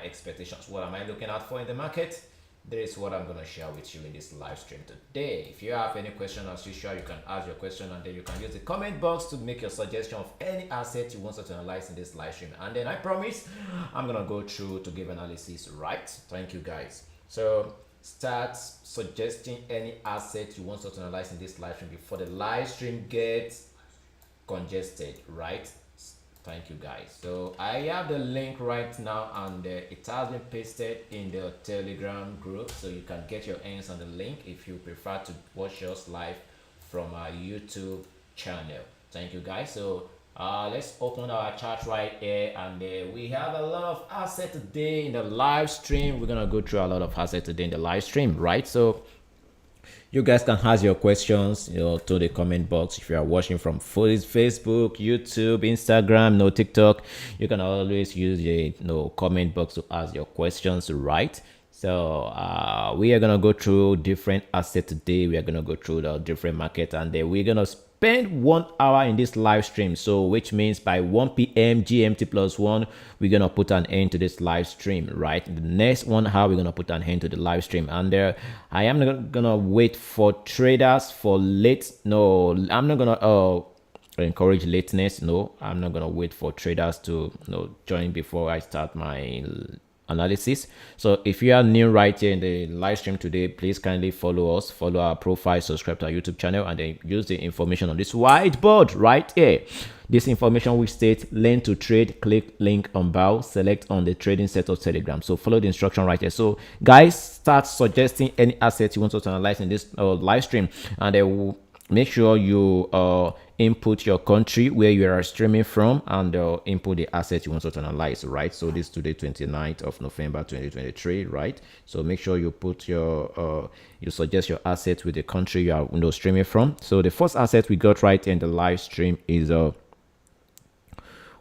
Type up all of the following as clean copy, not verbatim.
expectations. What am I looking out for in the market? That is what I'm going to share with you in this live stream today. If you have any question, as usual, you can ask your question, and then you can use the comment box to make your suggestion of any asset you want us to analyze in this live stream. And then I promise I'm going to go through to give analysis, right? Thank you, guys. So start suggesting any asset you want us to analyze in this live stream before the live stream gets congested, right? Thank you, guys. So I have the link right now, and it has been pasted in the Telegram group, so you can get your hands on the link if you prefer to watch us live from our YouTube channel. Thank you, guys. So let's open our chart right here, and we have a lot of assets today in the live stream. We're gonna go through a lot of assets today in the live stream, right? So you guys can ask your questions, to the comment box. If you are watching from Facebook, YouTube, Instagram, TikTok, you can always use the comment box to ask your questions, right? So we are gonna go through different assets today. We are gonna go through the different markets, and then we're gonna spend 1 hour in this live stream. So which means by 1 p.m. GMT +1, we're gonna put an end to this live stream, right? The next 1 hour, we're gonna put an end to the live stream, and I am not gonna wait for traders for late. No, I'm not gonna encourage lateness. No, I'm not gonna wait for traders to join before I start my analysis. So if you are new right here in the live stream today, please kindly follow us, follow our profile, subscribe to our YouTube channel, and then use the information on this whiteboard right here. This information will state learn to trade, click link on bow, select on the trading setup Telegram. So follow the instruction right here. So guys, start suggesting any assets you want us to analyze in this live stream, and then we'll make sure you input your country where you are streaming from, and input the asset you want to analyze, right? So this is today, 29th of November 2023, right? So make sure you put your you suggest your asset with the country you are streaming from. So the first asset we got right in the live stream is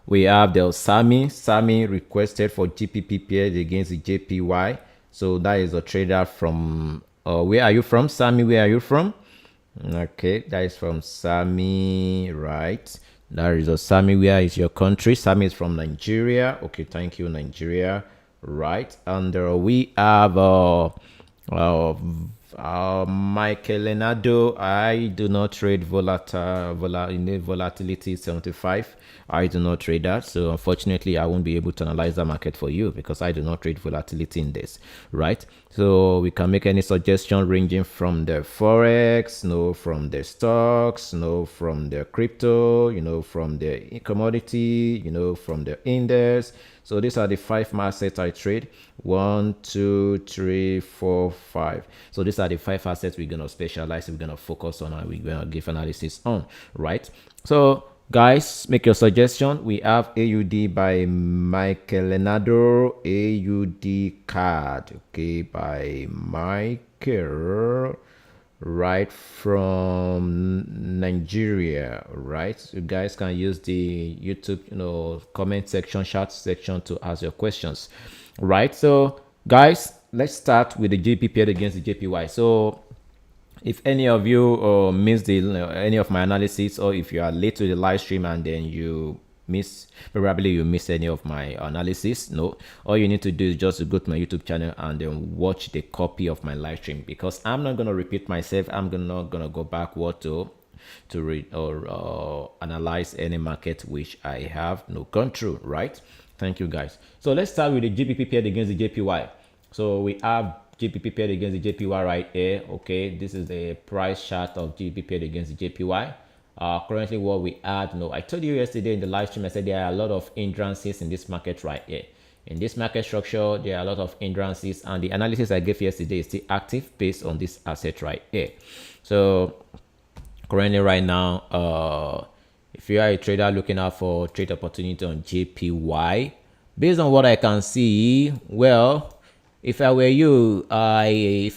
we have the Sami requested for GPP paired against the JPY. So that is a trader from where are you from, Sami? Where are you from? Okay, that is from Sami, right? That is a Sami. Where is your country? Sami is from Nigeria. Okay, thank you, Nigeria, right? And we have Michael Lenado. I do not trade volatility 75. I do not trade that, so unfortunately I won't be able to analyze the market for you because I do not trade volatility in this, right? So we can make any suggestion ranging from the forex, from the stocks, from the crypto, from the commodity, from the index. So these are the 5 assets I trade. 1, 2, 3, 4, 5. So these are the 5 assets we're gonna specialize, we're gonna focus on, and we're gonna give analysis on, right? So guys, make your suggestion. We have AUD by Michael Lenado, AUD card, okay, by Michael, right, from Nigeria, right? So you guys can use the YouTube comment section, chat section to ask your questions, right? So guys, let's start with the GBP paired against the JPY. So if any of you missed any of my analysis, or if you are late to the live stream and then you miss any of my analysis, all you need to do is just to go to my YouTube channel and then watch the copy of my live stream, because I'm not going to repeat myself. I'm not going to go backward to read or analyze any market which I have gone through, right? Thank you, guys. So let's start with the GBP paired against the JPY. So we have GBP paired against the JPY right here. Okay, this is the price chart of GBP paired against the JPY. Currently what we had, I told you yesterday in the live stream, I said there are a lot of hindrances in this market right here. In this market structure, there are a lot of hindrances, and the analysis I gave yesterday is still active based on this asset right here. So currently right now, if you are a trader looking out for trade opportunity on JPY, based on what I can see, well, if I were you, I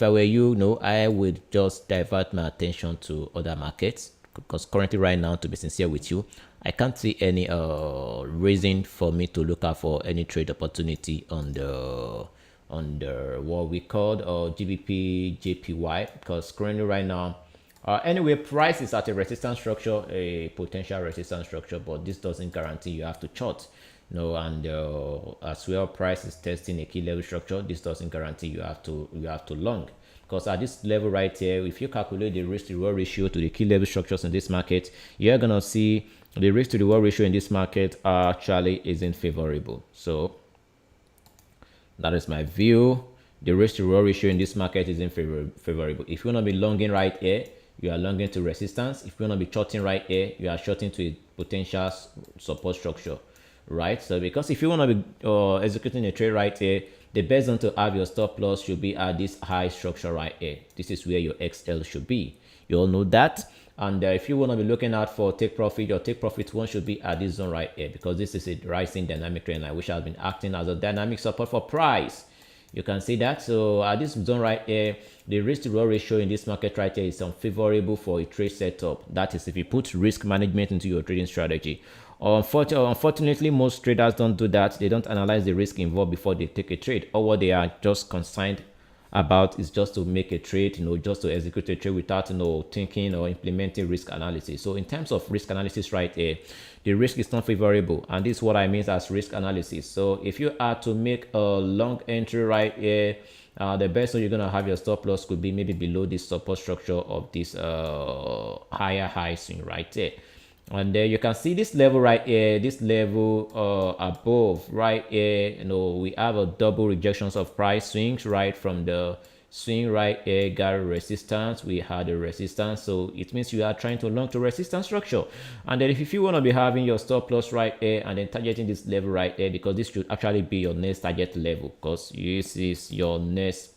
would just divert my attention to other markets, because currently right now, to be sincere with you, I can't see any reason for me to look out for any trade opportunity on the what we called GBP JPY, because currently right now, anyway, price is at a resistance structure, a potential resistance structure, but this doesn't guarantee you have to short. No, and as well, price is testing a key level structure. This doesn't guarantee you have to long, because at this level right here, if you calculate the risk to reward ratio to the key level structures in this market, you're gonna see the risk to reward ratio in this market actually isn't favorable. So that is my view. The risk to reward ratio in this market isn't favorable. If you want to be longing right here, you are longing to resistance. If you want to be shorting right here, you are shorting to a potential support structure, right? So because if you want to be executing a trade right here, the best zone to have your stop loss should be at this high structure right here. This is where your XL should be. You all know that. And if you want to be looking out for take profit, your take profit one should be at this zone right here, because this is a rising dynamic trend line which has been acting as a dynamic support for price. You can see that. So at this zone right here, the risk to reward ratio in this market right here is unfavorable for a trade setup. That is if you put risk management into your trading strategy. Unfortunately, most traders don't do that. They don't analyze the risk involved before they take a trade, or what they are just concerned about is just to make a trade, just to execute a trade without, thinking or implementing risk analysis. So in terms of risk analysis right here, the risk is not favorable, and this is what I mean as risk analysis. So if you are to make a long entry right here, the best way you're gonna have your stop loss could be maybe below this support structure of this higher high swing right there. And then you can see this level right here, this level above right here, we have a double rejections of price swings right from the swing right here, got a resistance, we had a resistance, so it means you are trying to long to resistance structure. And then if you want to be having your stop loss right here and then targeting this level right here, because this should actually be your next target level, because this is your next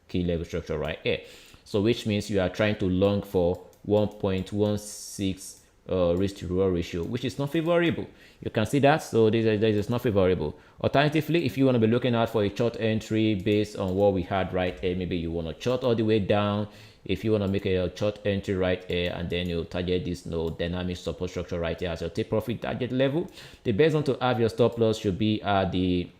key level structure right here. So which means you are trying to long for 1.16 risk to reward ratio, which is not favorable. You can see that. So this is not favorable. Alternatively, if you want to be looking out for a short entry based on what we had right here, maybe you want to short all the way down. If you want to make a short entry right here and then you target this dynamic support structure right here as your take profit target level, the best one to have your stop loss should be at the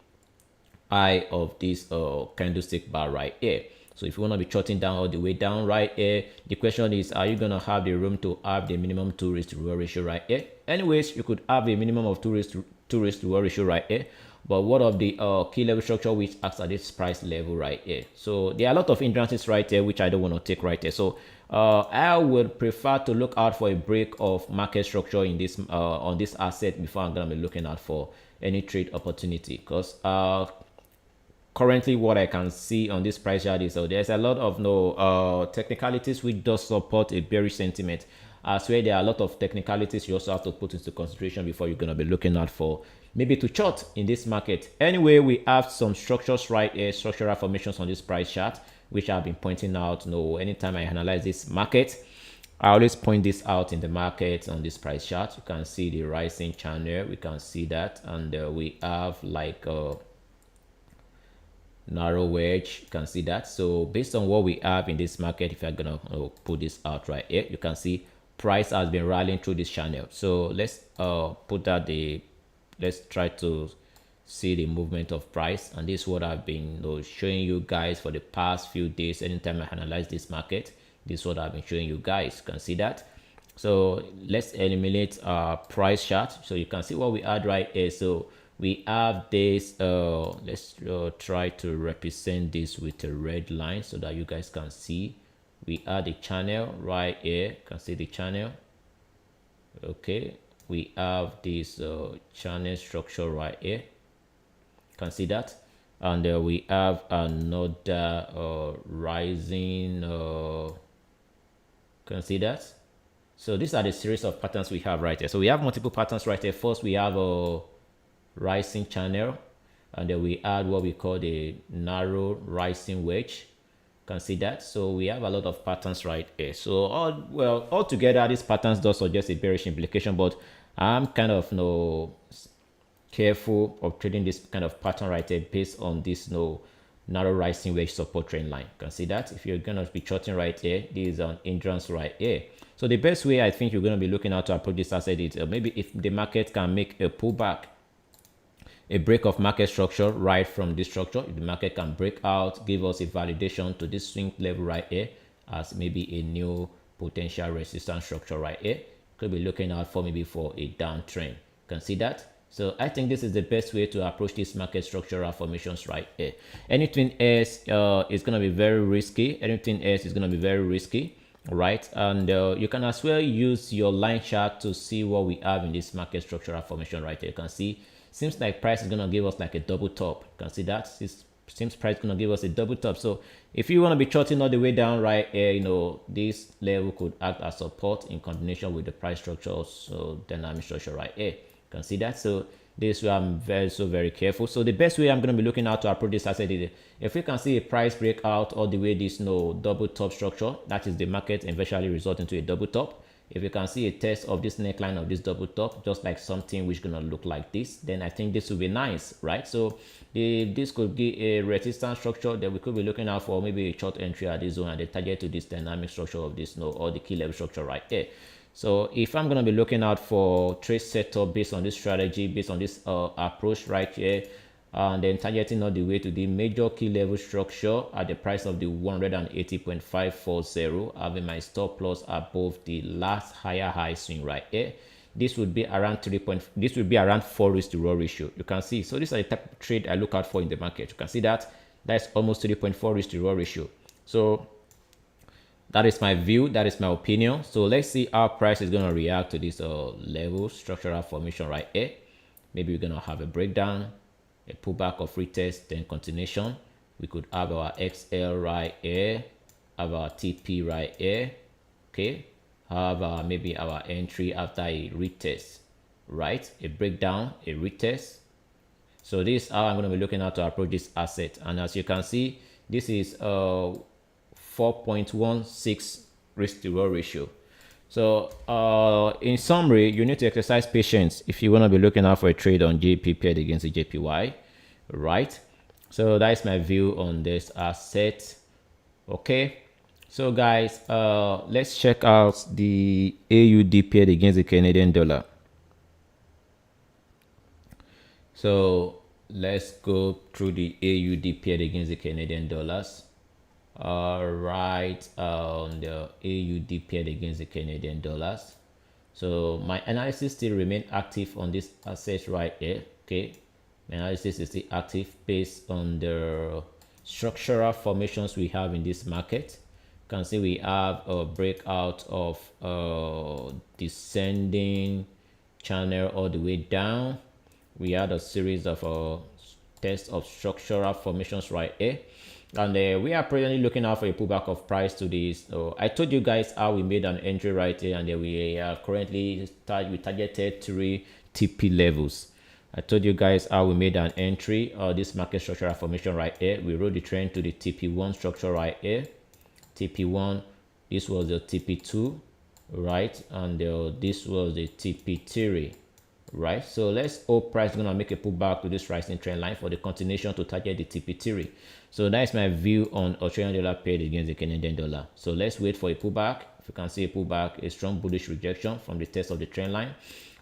high of this candlestick bar right here. So if you want to be shorting down all the way down right here, the question is, are you going to have the room to have the minimum 2 risk to reward ratio right here? Anyways, you could have a minimum of 2 risk to reward ratio right here. But what of the key level structure which acts at this price level right here? So there are a lot of hindrances right here which I don't want to take right here. So I would prefer to look out for a break of market structure in this on this asset before I'm going to be looking out for any trade opportunity, because currently what I can see on this price chart is there's a lot of technicalities which does support a bearish sentiment. As well, there are a lot of technicalities you also have to put into consideration before you're going to be looking out for maybe to short in this market. Anyway, we have some structures right here, structural formations on this price chart, which I've been pointing out. Anytime I analyze this market, I always point this out in the market on this price chart. You can see the rising channel, we can see that, and we have like narrow wedge, you can see that. So based on what we have in this market, if you're gonna put this out right here, you can see price has been rallying through this channel. So let's put that let's try to see the movement of price, and this is what I've been showing you guys for the past few days. Anytime I analyze this market, this is what I've been showing you guys. You can see that. So let's eliminate price chart, so you can see what we had right here. So we have this let's try to represent this with a red line so that you guys can see. We have the channel right here, you can see the channel. Okay, we have this channel structure right here, you can see that. And we have another rising, you can see that. So these are the series of patterns we have right here. So we have multiple patterns right here. First, we have a rising channel, and then we add what we call the narrow rising wedge. You can see that. So we have a lot of patterns right here. So altogether these patterns do suggest a bearish implication, but I'm kind of careful of trading this kind of pattern right here based on this narrow rising wedge support trend line. You can see that. If you're gonna be shorting right here, this is an hindrance right here. So the best way I think you're going to be looking at to approach this asset is maybe if the market can make a pullback, a break of market structure right from this structure. If the market can break out, give us a validation to this swing level right here as maybe a new potential resistance structure right here. Could be looking out for maybe for a downtrend. You can see that. So I think this is the best way to approach these market structural formations right here. Anything else is going to be very risky. Anything else is going to be very risky, right? And you can as well use your line chart to see what we have in this market structural formation right here. You can see, seems like price is going to give us like a double top. You can see that. Seems price is going to give us a double top. So if you want to be charting all the way down right here, you know, this level could act as support in combination with the price structure, so dynamic structure right here. You can see that. So this way I'm very careful. So the best way I'm going to be looking out to approach this asset is if we can see a price breakout all the way this double top structure, that is the market eventually result into a double top. If you can see a test of this neckline of this double top, just like something which gonna look like this, then I think this will be nice, right? So this could be a resistance structure that we could be looking out for, maybe a short entry at this zone and the target to this dynamic structure of this or the key level structure right here. So if I'm going to be looking out for trade setup based on this strategy, based on this approach right here, and then targeting all the way to the major key level structure at the price of the 180.540, having my stop loss above the last higher high swing right here. This would be around 4:1 ratio. You can see. So this is the type of trade I look out for in the market. You can see that that's almost 3.4:1 ratio. So that is my view, that is my opinion. So let's see how price is going to react to this level structural formation right here. Maybe we're going to have a breakdown, a pullback of retest, then continuation. We could have our XL right here, have our TP right here, okay, have maybe our entry after a retest, right? A breakdown, a retest. So this is how I'm going to be looking at to approach this asset. And as you can see, this is 4.16:1 ratio. So in summary, you need to exercise patience if you want to be looking out for a trade on JP paired against the JPY, right? So that is my view on this asset. Okay, so guys, let's check out the AUD paired against the Canadian dollar. So let's go through the AUD paired against the Canadian dollars. Right, on the AUD paired against the Canadian dollars. So my analysis still remain active on this asset right here. Okay, my analysis is still active based on the structural formations we have in this market. You can see we have a breakout of descending channel all the way down. We had a series of tests of structural formations right here. And we are presently looking out for a pullback of price to this. So I told you guys how we made an entry right here, and we are currently we targeted 3 TP levels. I told you guys how we made an entry this market structural formation right here. We rode the trend to the TP1 structure right here. TP1, this was the TP2, right? And this was the TP3. Right, so let's hope price is gonna make a pullback to this rising trend line for the continuation to target the TP3. So that is my view on Australian dollar paired against the Canadian dollar. So let's wait for a pullback. If you can see a pullback, a strong bullish rejection from the test of the trend line,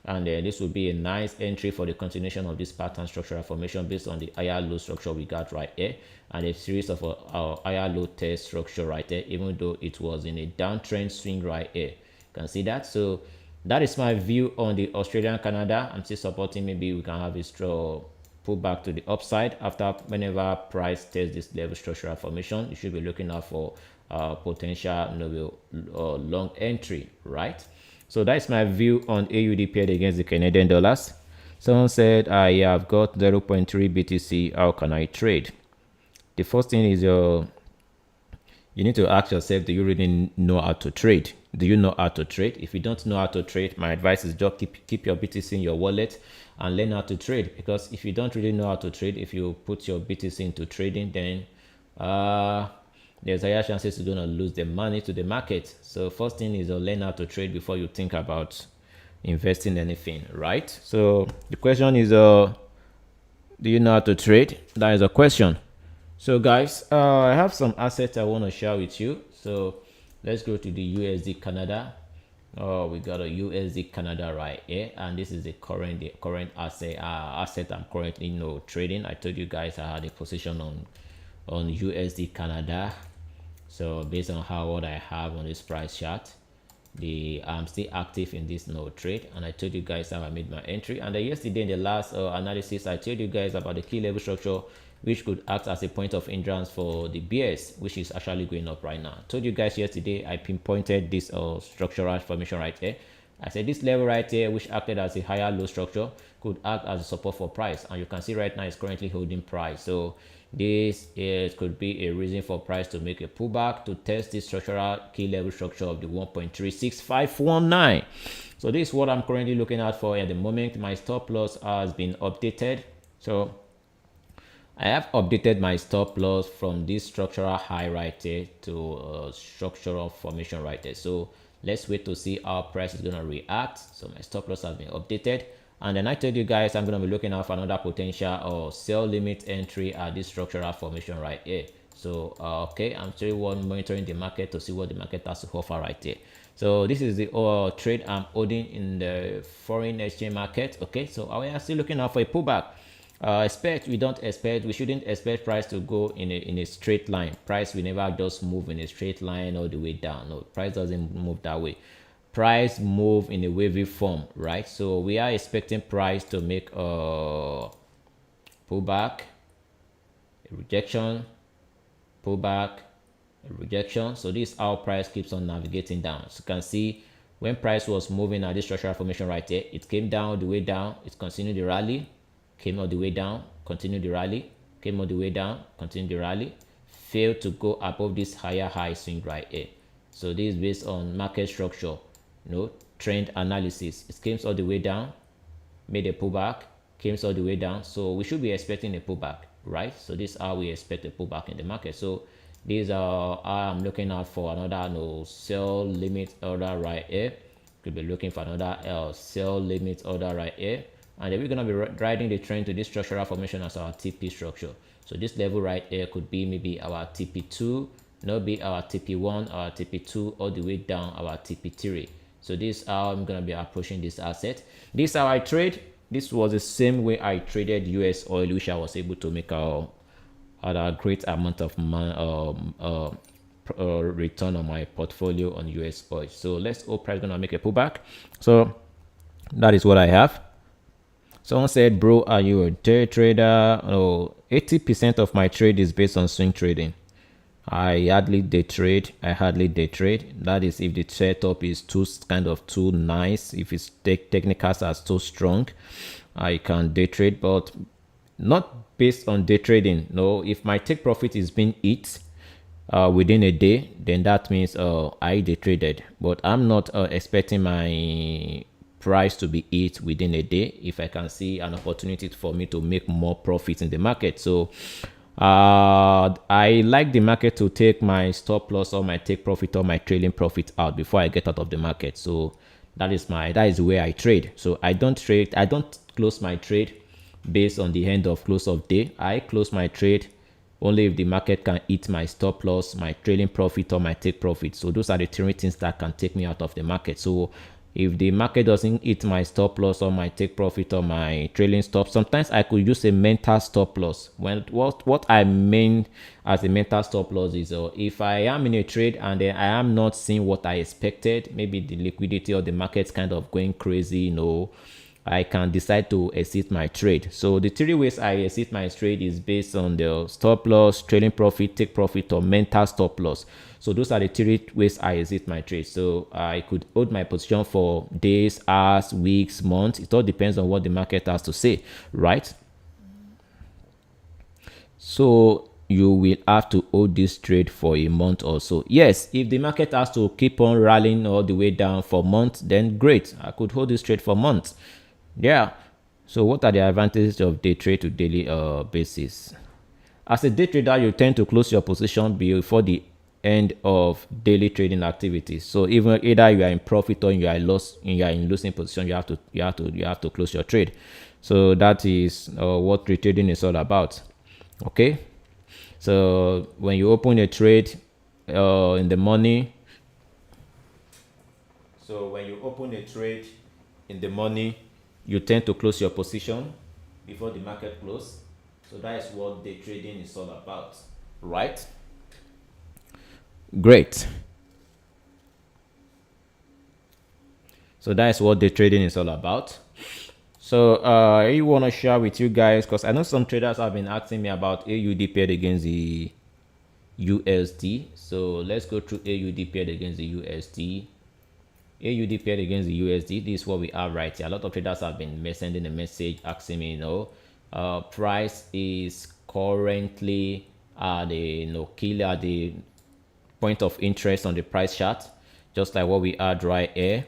and this will be a nice entry for the continuation of this pattern structural formation based on the higher low structure we got right here, and a series of our higher low test structure right there, even though it was in a downtrend swing right here. You can see that. So that is my view on the Australian Canada. I'm still supporting. Maybe we can have a strong pullback to the upside after whenever price tests this level structural formation. You should be looking out for potential long entry, right? So that's my view on AUD paired against the Canadian dollars. Someone said I have got 0.3 BTC. How can I trade? The first thing is you need to ask yourself, do you really know how to trade? Do you know how to trade? If you don't know how to trade, my advice is just keep your BTC in your wallet and learn how to trade. Because if you don't really know how to trade, if you put your BTC into trading, then there's higher chances you're gonna lose the money to the market. So first thing is learn how to trade before you think about investing anything, right? So the question is, do you know how to trade? That is a question. So guys, I have some assets I want to share with you. So let's go to the USD Canada. We got a USD Canada right here, and this is the current asset I'm currently trading. I told you guys I had a position on USD Canada. So based on what I have on this price chart, I'm still active in this node trade, and I told you guys how I made my entry. And yesterday in the last analysis, I told you guys about the key level structure, which could act as a point of hindrance for the BS, which is actually going up right now. I told you guys yesterday, I pinpointed this structural formation right here. I said this level right here, which acted as a higher low structure, could act as a support for price, and you can see right now it's currently holding price. So this could be a reason for price to make a pullback to test this structural key level structure of the 1.36519. So this is what I'm currently looking at for at the moment. My stop loss has been updated. So I have updated my stop loss from this structural high right here to structural formation right there. So let's wait to see how price is going to react. So my stop loss has been updated. And then I told you guys I'm going to be looking out for another potential or sell limit entry at this structural formation right here. So okay, I'm still monitoring the market to see what the market has to offer right here. So this is the trade I'm holding in the foreign exchange market. Okay, so we are still looking out for a pullback. We shouldn't expect price to go in a straight line. Price will never just move in a straight line all the way down. No, price doesn't move that way. Price move in a wavy form, right? So we are expecting price to make a pullback, a rejection, pullback, a rejection. So this is how price keeps on navigating down. So you can see when price was moving at this structural formation right here, it came down the way down, it continued the rally, came all the way down, continued the rally, came all the way down, continued the rally, failed to go above this higher high swing right here. So this is based on market structure, trend analysis. It came all the way down, made a pullback, came all the way down. So we should be expecting a pullback, right? So this is how we expect a pullback in the market. So these are I'm looking out for another sell limit order right here. Could be looking for another sell limit order right here. And then we're going to be riding the trend to this structural formation as our TP structure. So this level right here could be maybe our TP2, be our TP1, our TP2, all the way down our TP3. So this is how I'm going to be approaching this asset. This is how I trade. This was the same way I traded US oil, which I was able to make a great amount of return on my portfolio on US oil. So let's hope price is going to make a pullback. So that is what I have. Someone said, bro, are you a day trader? 80% of my trade is based on swing trading. I hardly day trade. That is if the setup is too nice. If it's technicals are too strong, I can day trade, but not based on day trading. No, if my take profit is being hit within a day, then that means I day traded. But I'm not expecting my price to be hit within a day if I can see an opportunity for me to make more profits in the market. So I like the market to take my stop loss or my take profit or my trailing profit out before I get out of the market. So that is where I trade. So I don't close my trade based on the end of close of day. I close my trade only if the market can hit my stop loss, my trailing profit, or my take profit. So those are the three things that can take me out of the market. So if the market doesn't hit my stop loss or my take profit or my trailing stop, sometimes I could use a mental stop loss. What I mean as a mental stop loss is if I am in a trade and then I am not seeing what I expected, maybe the liquidity or the market's kind of going crazy, I can decide to exit my trade. So the three ways I exit my trade is based on the stop loss, trailing profit, take profit, or mental stop loss. So those are the three ways I exit my trade. So I could hold my position for days, hours, weeks, months. It all depends on what the market has to say, right? So you will have to hold this trade for a month or so. Yes, if the market has to keep on rallying all the way down for months, then great. I could hold this trade for months. Yeah. So what are the advantages of day trade to daily basis? As a day trader, you tend to close your position before the end of daily trading activities. So even either you are in profit or you are in losing position, you have to close your trade. So that is what retrading is all about. Okay. So when you open a trade in the morning, you tend to close your position before the market close. So that is what day trading is all about, right? Great. So that's what the trading is all about. So I want to share with you guys, because I know some traders have been asking me about AUD paired against the USD. So let's go through AUD paired against the USD. AUD paired against the USD. This is what we have right here. A lot of traders have been sending a message asking me, price is currently at the point of interest on the price chart, just like what we had right here.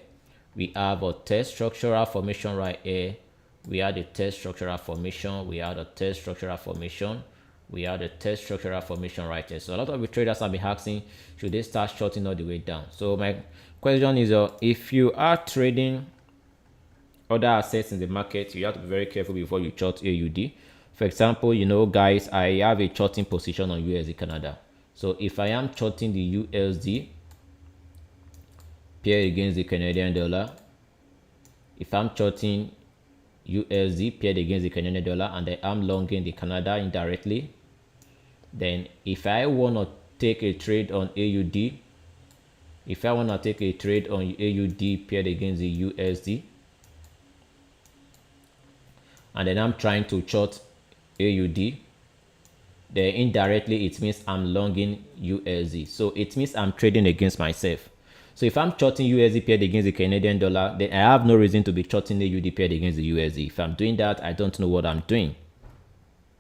We have a test structural formation right here. We had a test structural formation. We had a test structural formation. We had a test structural formation right here. So a lot of the traders have been asking, should they start shorting all the way down? So my question is, if you are trading other assets in the market, you have to be very careful before you short AUD. For example, guys, I have a shorting position on USD Canada. So if I am shorting the USD pair against the Canadian dollar, if I'm shorting USD paired against the Canadian dollar and I am longing the Canada indirectly, then if I want to take a trade on AUD, if I want to take a trade on AUD paired against the USD, and then I'm trying to short AUD, then indirectly it means I'm longing USD. So it means I'm trading against myself. So if I'm shorting USD paired against the Canadian dollar, then I have no reason to be shorting AUD paired against the USD. If I'm doing that, I don't know what I'm doing.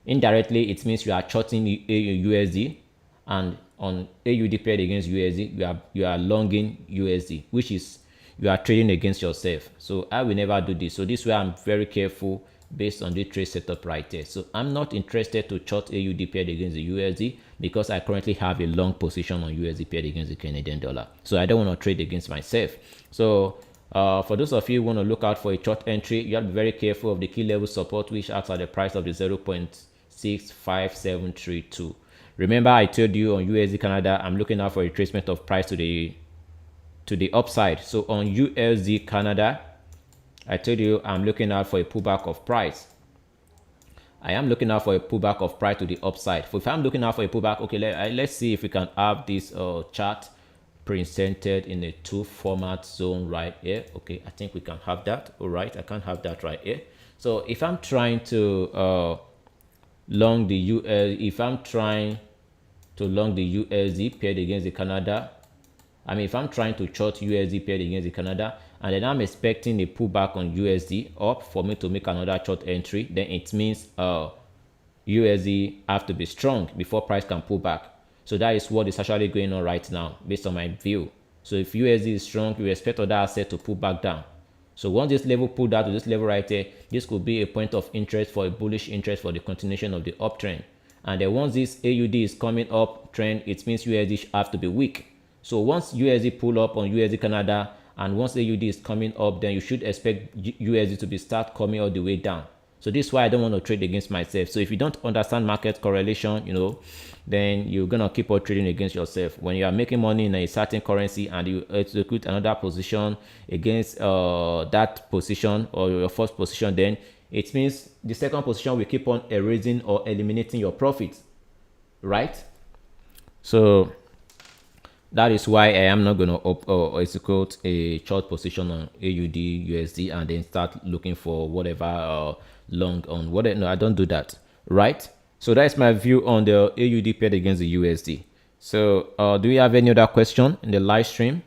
Indirectly, it means you are shorting USD, and on AUD paired against USD, you are longing USD, which is you are trading against yourself. So I will never do this. So this way I'm very careful based on the trade setup right there. So I'm not interested to short AUD paired against the USD because I currently have a long position on USD paired against the Canadian dollar. So I don't want to trade against myself. So for those of you who want to look out for a short entry, you have to be very careful of the key level support, which acts at the price of the 0.65732. Remember, I told you on USD Canada, I'm looking out for a retracement of price to the upside. So on USD Canada, I told you I'm looking out for a pullback of price. I am looking out for a pullback of price to the upside. So if I'm looking out for a pullback, okay, let's see if we can have this chart presented in a two format zone right here. Okay, I think we can have that. All right, I can have that right here. So if I'm trying to long the if I'm trying to long the USD paired against the Canada, if I'm trying to short USD paired against the Canada, and then I'm expecting a pullback on USD up for me to make another short entry, then it means USD have to be strong before price can pull back. So that is what is actually going on right now based on my view. So if USD is strong, you expect other asset to pull back down. So once this level pulled out to this level right here, this could be a point of interest for a bullish interest for the continuation of the uptrend. And then once this AUD is coming up trend, it means USD have to be weak. So once USD pull up on USD Canada, and once AUD is coming up, then you should expect USD to be start coming all the way down. So this is why I don't want to trade against myself. So if you don't understand market correlation, then you're gonna keep on trading against yourself. When you are making money in a certain currency and you execute another position against that position or your first position, then it means the second position will keep on erasing or eliminating your profits, right? So that is why I am not going to execute a short position on AUD USD and then start looking for whatever long on whatever. No, I don't do that, right? So that's my view on the AUD paired against the USD. So do you have any other question in the live stream?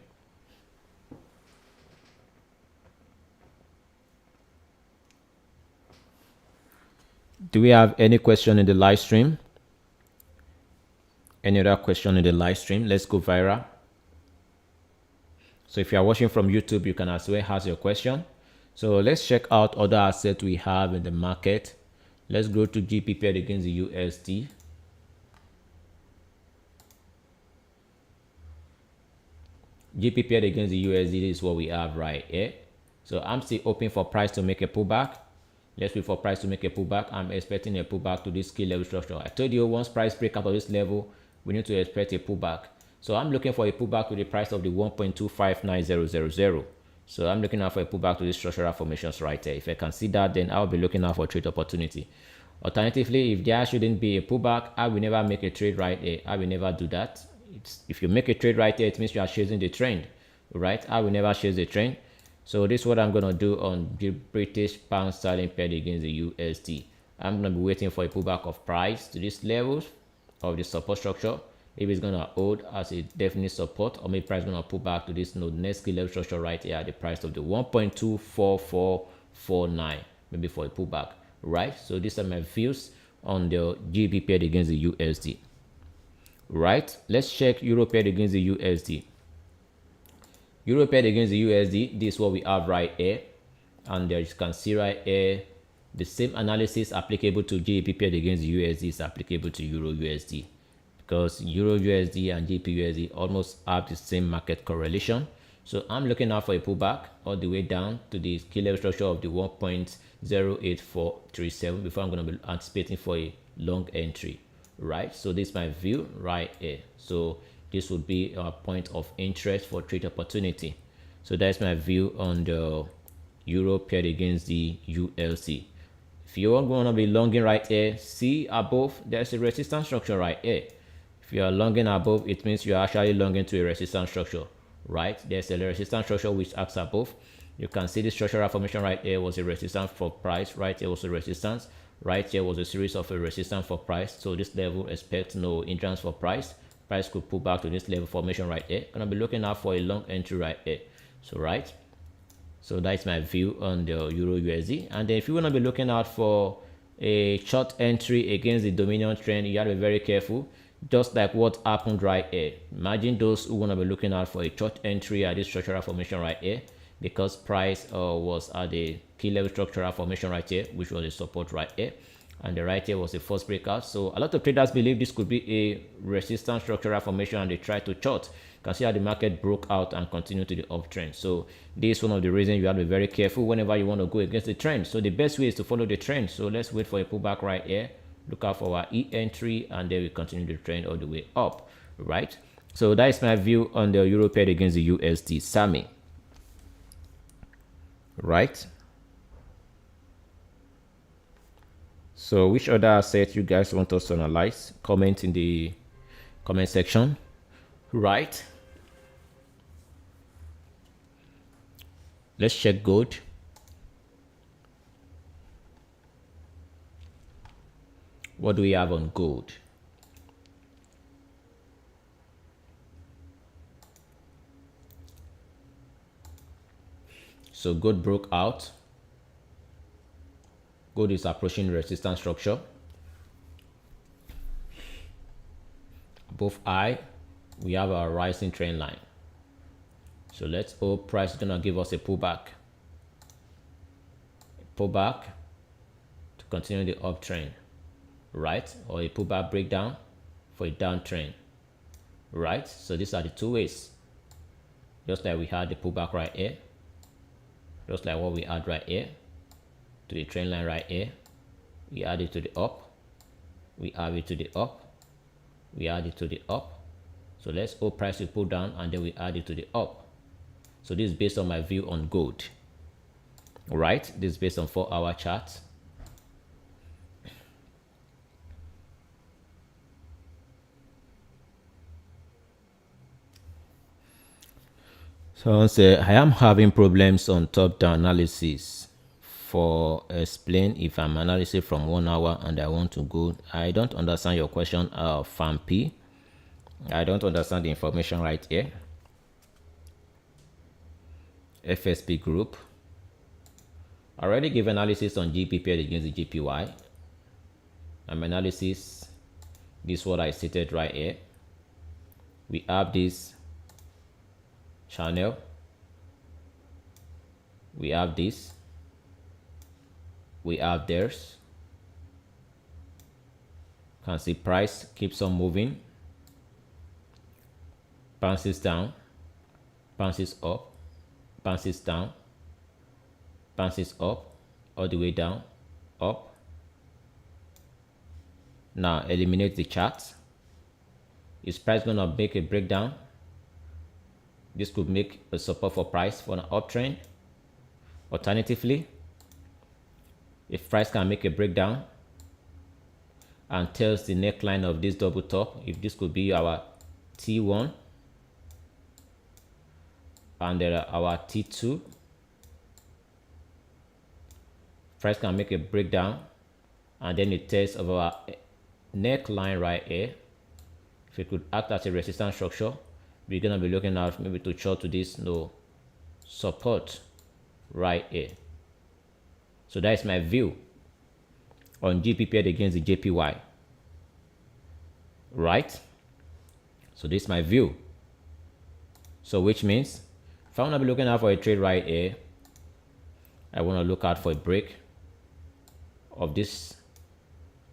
Do we have any question in the live stream? Any other question in the live stream? Let's go viral. So if you are watching from YouTube, you can as well ask your question. So let's check out other assets we have in the market. Let's go to GP paired against the USD. GP paired against the USD is what we have right here. So I'm still hoping for price to make a pullback. Let's wait for price to make a pullback. I'm expecting a pullback to this key level structure. I told you once price break out of this level, we need to expect a pullback. So I'm looking for a pullback to the price of the 1.259000. So I'm looking out for a pullback to the structural formations right there. If I can see that, then I'll be looking out for a trade opportunity. Alternatively, if there shouldn't be a pullback, I will never make a trade right there. I will never do that. If you make a trade right there, it means you are chasing the trend, right? I will never chase the trend. So this is what I'm gonna do on the British pound sterling paired against the USD. I'm gonna be waiting for a pullback of price to these levels of the support structure. If it's gonna hold as a definite support, or maybe price gonna pull back to this node next key level structure right here at the price of the 1.24449, maybe for a pullback, right? So these are my views on the GB paired against the USD. Right, let's check Euro paired against the USD. Euro paired against the USD, this is what we have right here, and there you can see right here the same analysis applicable to GBP paired against the USD is applicable to Euro USD, because Euro USD and GBP USD almost have the same market correlation. So I'm looking out for a pullback all the way down to the key level structure of the 1.08437 before I'm going to be anticipating for a long entry, right? So this is my view right here. So this would be a point of interest for trade opportunity. So that's my view on the Euro paired against the ULC. If you are going to be longing right here, see above there's a resistance structure right here. If you are longing above, it means you are actually longing to a resistance structure, right? There's a resistance structure which acts above. You can see the structural formation right here was a resistance for price, right here was a resistance, right here was a series of a resistance for price. So this level expect no hindrance for price. Price could pull back to this level formation right here. Gonna be looking out for a long entry right here. So right, so that's my view on the Euro USD. And then if you want to be looking out for a short entry against the dominant trend, you gotta be very careful, just like what happened right here. Imagine those who want to be looking out for a short entry at this structural formation right here, because price was at the key level structural formation right here, which was a support right here, and the right here was the first breakout. So a lot of traders believe this could be a resistance structural formation and they try to short. You can see how the market broke out and continued to the uptrend. So this is one of the reasons you have to be very careful whenever you want to go against the trend. So the best way is to follow the trend. So let's wait for a pullback right here, look out for our E entry, and then we continue the trend all the way up, right? So that is my view on the Euro paired against the USD SAMI, right? So which other asset you guys want us to analyze? Comment in the comment section, right? Let's check gold. What do we have on gold? So gold broke out. Gold is approaching resistance structure. Above I, we have our rising trend line. So let's hope price is gonna give us a pullback. Pullback to continue the uptrend, right? Or a pullback breakdown for a downtrend, right? So these are the two ways. Just like we had the pullback right here, just like what we had right here to the trend line right here, we add it to the up, we add it to the up, we add it to the up. So let's hope price will pull down and then we add it to the up. So this is based on my view on gold, right? This is based on 4-hour charts. So I am having problems on top-down analysis. For explain if I'm analyzing from 1 hour and I want to go. I don't understand your question, FAMP. I don't understand the information right here. FSP group. I already give analysis on GP paired against the GPY. Analysis. This is what I stated right here. We have this channel. We have this. We have theirs. Can see price keeps on moving, bounces down, bounces up, bounces down, bounces up, all the way down, up. Now eliminate the chart. Is price gonna make a breakdown? This could make a support for price for an uptrend. Alternatively, if price can make a breakdown and tells the neckline of this double top, if this could be our T1 and there are our T2 Price can make a breakdown and then it tests of our neckline right here. If it could act as a resistance structure, we're gonna be looking at maybe to short to this support right here. So that is my view on GP paired against the JPY, right? So this is my view. So which means if I want to be looking out for a trade right here, I want to look out for a break of this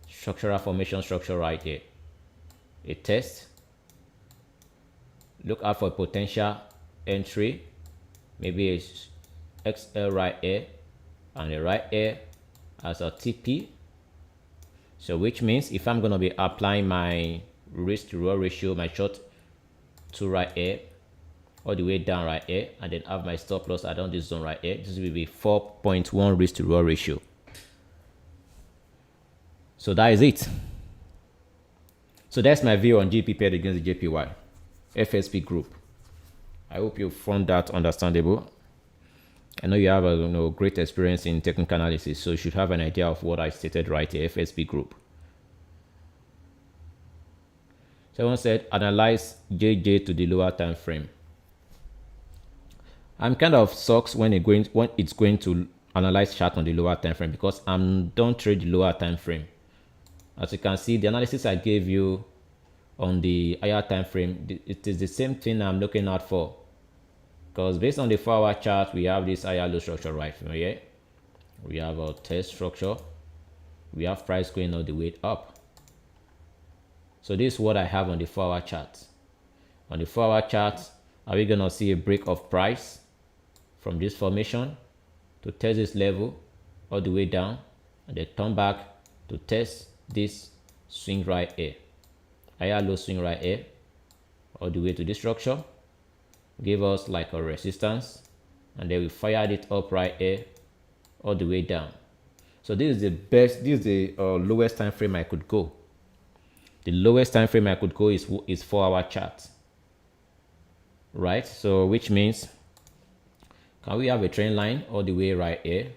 structural formation structure right here. A test. Look out for a potential entry, maybe a XL right here and a right here as a TP. So which means if I'm going to be applying my risk to reward ratio, my short to right here all the way down right here, and then have my stop loss around this zone right here, this will be 4.1 risk to reward ratio. So that is it. So that's my view on GP paired against the JPY FSP group. I hope you found that understandable. I know you have a great experience in technical analysis, so you should have an idea of what I stated right here, FSP group. Someone said analyze JJ to the lower time frame. I'm kind of sucks when it's going to analyze chart on the lower time frame, because I don't trade the lower time frame. As you can see, the analysis I gave you on the higher time frame, it is the same thing I'm looking out for, because based on the 4-hour chart, we have this higher low structure right here. We have a test structure. We have price going all the way up. So this is what I have on the 4-hour chart. On the 4-hour chart, are we gonna see a break of price from this formation to test this level all the way down, and then turn back to test this swing right here, higher low swing right here, all the way to this structure, give us like a resistance, and then we fired it up right here all the way down. So this is the best, this is the lowest time frame I could go. The lowest time frame I could go is 4-hour chart, right? So which means, can we have a trend line all the way right here,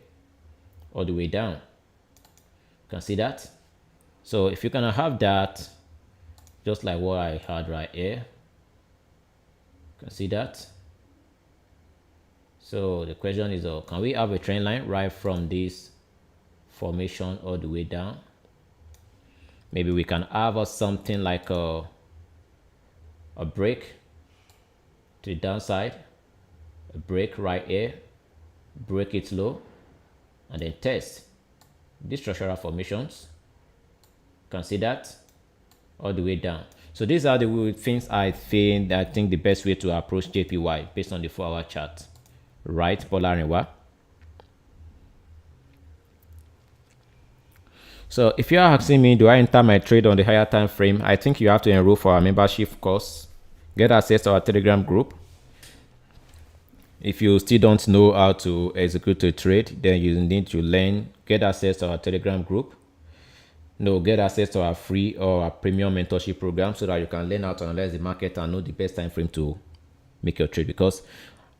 all the way down? You can see that. So if you can have that, just like what I had right here, you can see that. So the question is, can we have a trend line right from this formation all the way down? Maybe we can have something like a break to the downside, a break right here, break it low, and then test these structural formations. You can see that all the way down. So these are the things I think the best way to approach JPY based on the 4-hour chart, right, Polarinwa? So if you're asking me, do I enter my trade on the higher time frame, I think you have to enroll for our membership course, get access to our Telegram group. If you still don't know how to execute a trade, then you need to learn, get access to our Telegram group. Get access to our free or our premium mentorship program, so that you can learn how to analyze the market and know the best time frame to make your trade. Because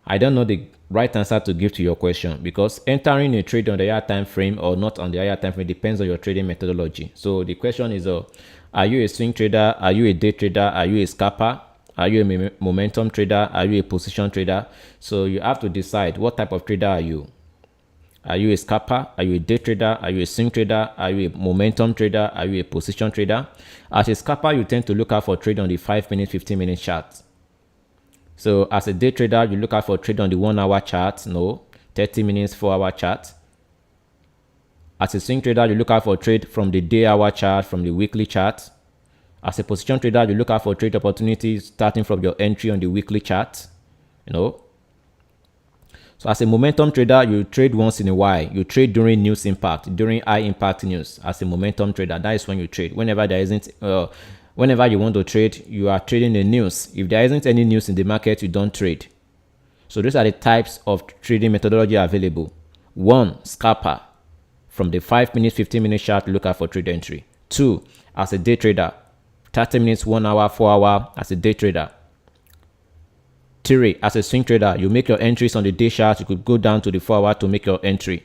I don't know the right answer to give to your question, because entering a trade on the higher time frame or not on the higher time frame depends on your trading methodology. So the question is, are you a swing trader? Are you a day trader? Are you a scalper? Are you a momentum trader? Are you a position trader? So you have to decide what type of trader are you. Are you a scalper? Are you a day trader? Are you a swing trader? Are you a momentum trader? Are you a position trader? As a scalper, you tend to look out for trade on the 5-minute, 15-minute chart. So as a day trader, you look out for trade on the 1-hour chart, 30 minutes, 4-hour chart. As a swing trader, you look out for trade from the day-hour chart, from the weekly chart. As a position trader, you look out for trade opportunities starting from your entry on the weekly chart, So as a momentum trader, you trade once in a while. You trade during news impact, during high impact news. As a momentum trader, that is when you trade. Whenever there isn't, whenever you want to trade, you are trading the news. If there isn't any news in the market, you don't trade. So these are the types of trading methodology available. 1, scalper. From the 5-minute, 15-minute chart, look out for trade entry. 2, as a day trader, 30 minutes, 1 hour, 4 hour as a day trader. 3, as a swing trader, you make your entries on the day chart. You could go down to the 4 hour to make your entry.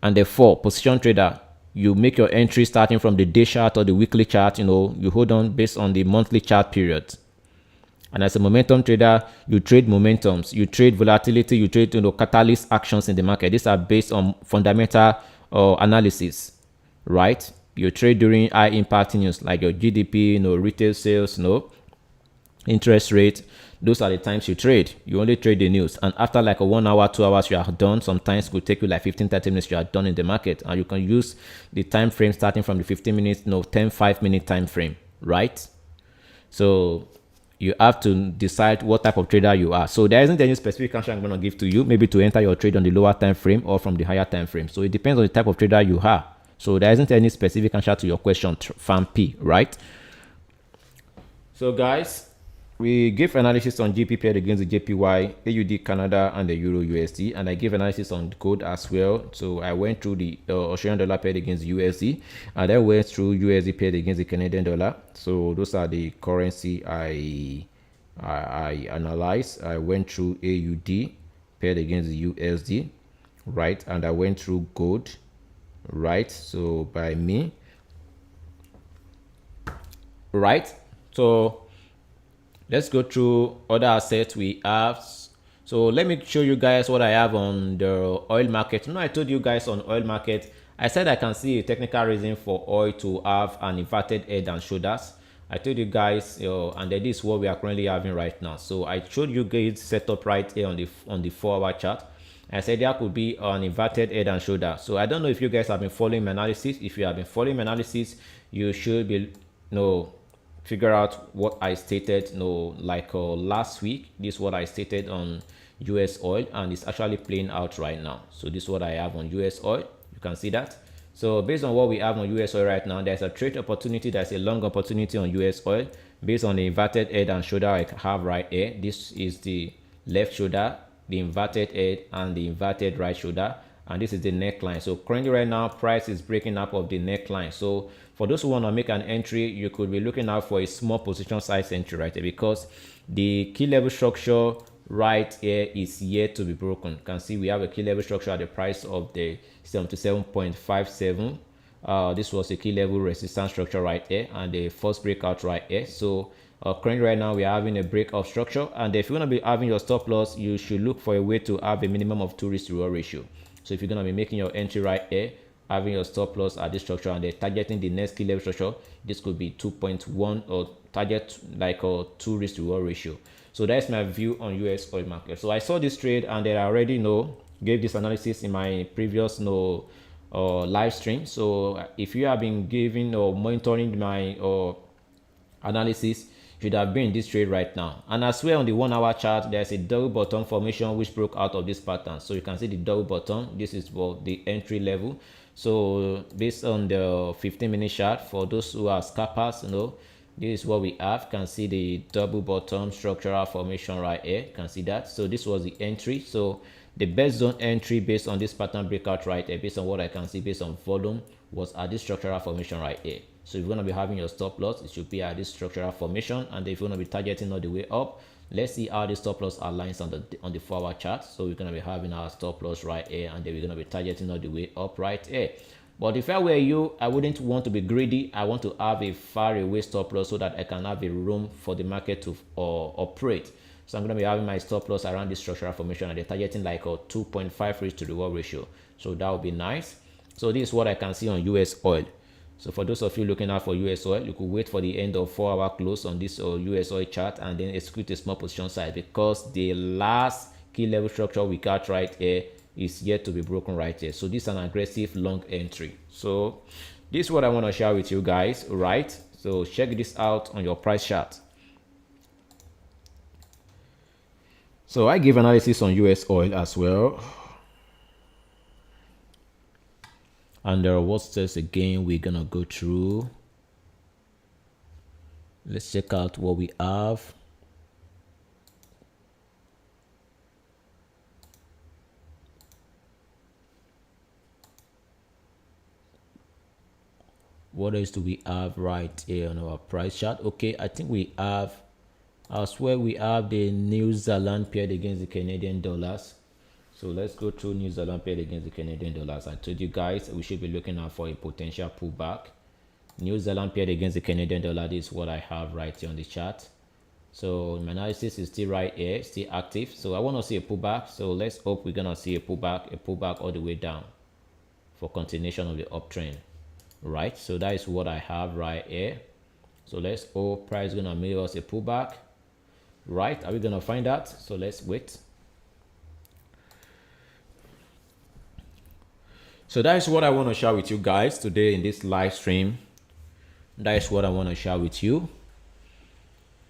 And therefore, position trader, you make your entry starting from the day chart or the weekly chart. You hold on based on the monthly chart period. And as a momentum trader, you trade momentums, you trade volatility, you trade catalyst actions in the market. These are based on fundamental analysis, right? You trade during high impact news like your GDP, retail sales, interest rate. Those are the times you trade. You only trade the news, and after like a 1 hour, 2 hours, you are done. Sometimes it could take you like 15-30 minutes, you are done in the market. And you can use the time frame starting from the 15 minutes, 10 5-minute time frame, right? So you have to decide what type of trader you are. So there isn't any specific answer I'm going to give to you, maybe to enter your trade on the lower time frame or from the higher time frame. So it depends on the type of trader you are. So there isn't any specific answer to your question, Fan P, right? So guys, we give analysis on GP paired against the JPY, AUD Canada, and the Euro USD, and I give analysis on gold as well. So I went through the Australian dollar paired against the USD, and then went through USD paired against the Canadian dollar. So those are the currency I analyzed. I went through AUD paired against the USD, right, and I went through gold, right. So by me, right. So let's go through other assets we have. So let me show you guys what I have on the oil market. I told you guys on oil market, I said I can see a technical reason for oil to have an inverted head and shoulders. I told you guys, and that is what we are currently having right now. So I showed you guys setup right here on the 4-hour chart. I said there could be an inverted head and shoulder. So I don't know if you guys have been following my analysis. If you have been following my analysis, you should be figure out what I stated like last week. This is what I stated on US oil, and it's actually playing out right now. So this is what I have on US oil. You can see that. So based on what we have on US oil right now, there's a trade opportunity, there's a long opportunity on US oil based on the inverted head and shoulder I have right here. This is the left shoulder, the inverted head, and the inverted right shoulder, and this is the neckline. So currently right now, price is breaking up of the neckline. So for those who want to make an entry, you could be looking out for a small position size entry right here, because the key level structure right here is yet to be broken. You can see we have a key level structure at the price of the 77.57. This was a key level resistance structure right here, and the first breakout right here. So currently right now we are having a breakout structure, and if you're going to be having your stop loss, you should look for a way to have a minimum of 2:1 ratio. So if you're going to be making your entry right here, having your stop loss at this structure, and they're targeting the next key level structure, this could be 2.1 or target like a 2:1 ratio. So that's my view on US oil market. So I saw this trade, and then I already gave this analysis in my previous live stream. So if you have been giving or monitoring my analysis, should have been in this trade right now. And as well on the 1-hour chart, there's a double bottom formation which broke out of this pattern. So you can see the double bottom. This is for the entry level. So based on the 15-minute chart, for those who are scalpers, this is what we have. You can see the double bottom structural formation right here. You can see that. So this was the entry. So the best zone entry based on this pattern breakout right here, based on what I can see, based on volume, was at this structural formation right here. So if you're going to be having your stop loss, it should be at this structural formation. And if you're going to be targeting all the way up, let's see how the stop loss aligns on the 4-hour chart. So we're going to be having our stop loss right here, and then we're going to be targeting all the way up right here. But if I were you, I wouldn't want to be greedy. I want to have a far away stop loss so that I can have a room for the market to operate. So I'm going to be having my stop loss around this structural formation, and they're targeting like a 2.5 risk to reward ratio. So that would be nice. So this is what I can see on US oil. So for those of you looking out for US oil, you could wait for the end of 4-hour close on this US oil chart, and then execute a small position size, because the last key level structure we got right here is yet to be broken right here. So this is an aggressive long entry. So this is what I want to share with you guys, right? So check this out on your price chart. So I give analysis on US oil as well. And what's this again we're gonna go through? Let's check out what we have. What else do we have right here on our price chart? Okay, I think we have, I swear we have the New Zealand paired against the Canadian dollars. So let's go through New Zealand paid against the Canadian dollars. I told you guys we should be looking out for a potential pullback. New Zealand paid against the Canadian dollar. This is what I have right here on the chart. So my analysis is still right here, still active. So I want to see a pullback. So let's hope we're gonna see a pullback all the way down for continuation of the uptrend. Right. So that is what I have right here. So let's hope price is gonna make us a pullback. Right. Are we gonna find out? So let's wait. So that is what I want to share with you guys today in this live stream. That is what I want to share with you.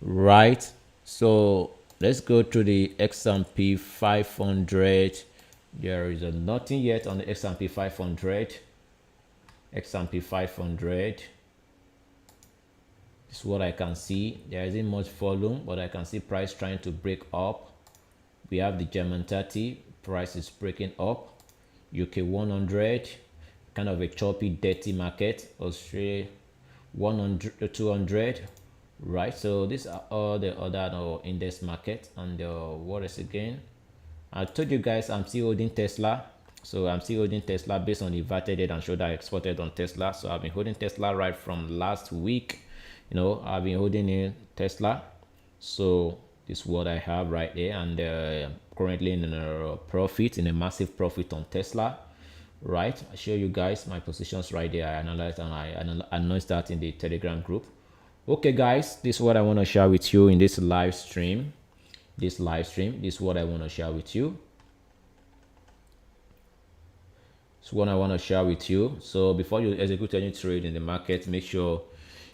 Right. So let's go to the S&P 500. There is nothing yet on the S&P 500. S&P 500. This is what I can see. There isn't much volume, but I can see price trying to break up. We have the German 30. Price is breaking up. UK 100, kind of a choppy, dirty market. Australia 100, 200, right? So these are all the other index market. And what is again? I told you guys I'm still holding Tesla. So I'm still holding Tesla based on the inverted head and shoulder I exported on Tesla. So I've been holding Tesla right from last week. You know, I've been holding in Tesla. So this is what I have right there, and currently in a profit, in a massive profit on Tesla. Right, I show you guys my positions right there. I analyzed and I announced that in the Telegram group. Okay guys, this is what I want to share with you in this live stream. This is what I want to share with you. It's what I want to share with you. So before you execute any trade in the market, make sure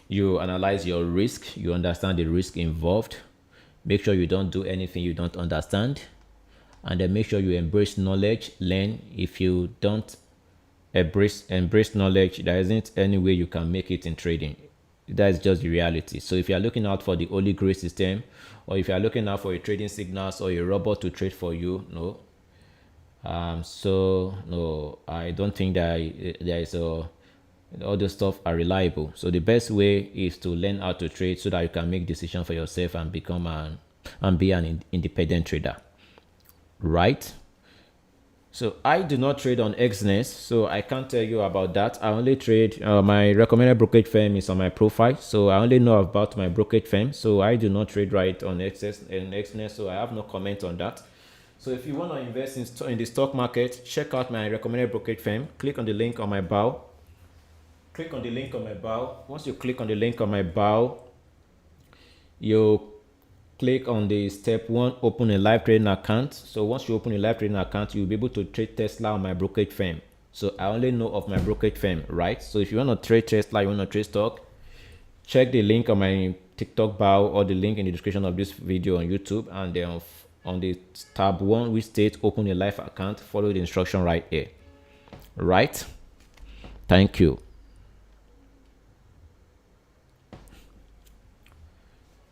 you analyze your risk, you understand the risk involved. Make sure you don't do anything you don't understand, and then make sure you embrace knowledge, learn. If you don't embrace knowledge, there isn't any way you can make it in trading. That is just the reality. So if you are looking out for the holy grail system, or if you are looking out for a trading signals or a robot to trade for you, no. So no, I don't think that there is all those stuff are reliable. So the best way is to learn how to trade so that you can make decisions for yourself and become be an independent trader. Right. So I do not trade on Xness, so I can't tell you about that. I only trade my recommended brokerage firm is on my profile, so I only know about my brokerage firm. So I do not trade right on Xness, so I have no comment on that. So if you want to invest in the stock market, check out my recommended brokerage firm. Click on the link on my bio. Once you click on the link on my bio, you click on the step 1, open a live trading account. So once you open a live trading account, you'll be able to trade Tesla on my brokerage firm. So I only know of my brokerage firm, right? So if you want to trade Tesla, you want to trade stock, check the link on my TikTok bio or the link in the description of this video on YouTube, and then on the tab 1 which states open a live account, follow the instruction right here. Right? Thank you.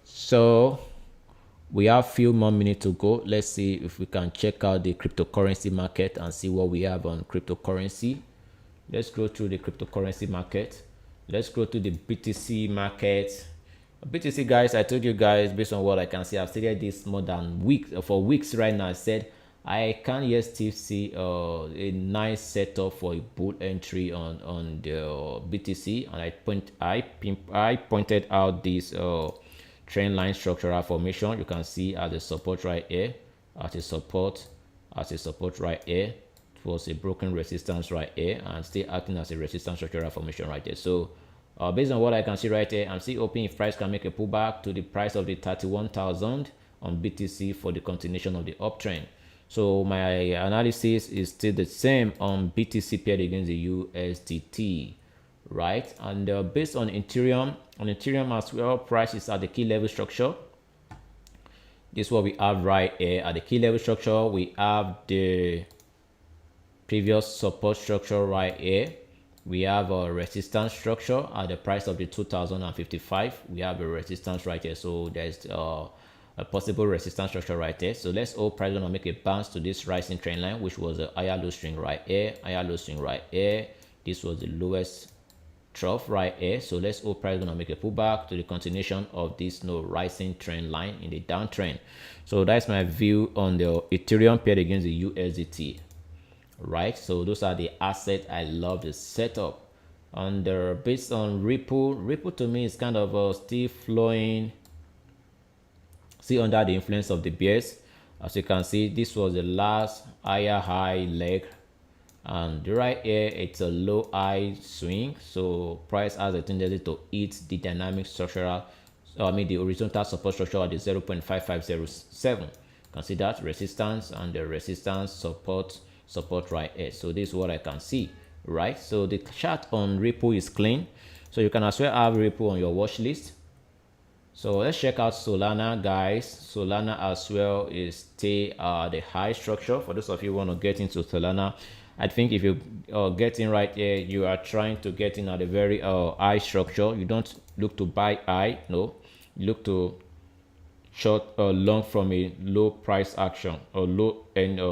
So we have a few more minutes to go. Let's see if we can check out the cryptocurrency market and see what we have on cryptocurrency. Let's go through the cryptocurrency market. Let's go to the BTC market. BTC, guys, I told you guys based on what I can see, I've stated this more than weeks right now. I said I can yet still see a nice setup for a bull entry on the BTC, and I pointed out this trend line structural formation. You can see as a support right here, as a support right here. It was a broken resistance right here and still acting as a resistance structural formation right there. So based on what I can see right here, I'm still hoping if price can make a pullback to the price of the 31,000 on BTC for the continuation of the uptrend. So my analysis is still the same on BTC paired against the USDT, right? And based on Ethereum, as well, price is at the key level structure. This is what we have right here at the key level structure. We have the previous support structure right here. We have a resistance structure at the price of the 2055. We have a resistance right here. So there's a possible resistance structure right there. So let's hope price gonna make a bounce to this rising trend line, which was a higher low string right here, higher low string right here. This was the lowest trough right here. So let's hope price gonna make a pullback to the continuation of this rising trend line in the downtrend. So that's my view on the Ethereum paired against the USDT, right? So those are the assets I love the setup. And based on Ripple to me is kind of still flowing, see, under the influence of the bears. As you can see, this was the last higher high leg, and right here it's a low high swing, so price has a tendency to hit the dynamic structural, the horizontal support structure at the 0.5507. You can see that resistance and the resistance support right here. So this is what I can see, right? So the chart on Ripple is clean, so you can as well have Ripple on your watch list. So let's check out Solana, guys. Solana as well is stay the high structure. For those of you who want to get into Solana, I think if you get in right here, you are trying to get in at a very high structure. You don't look to buy high, no. You look to short or long from a low price action or low end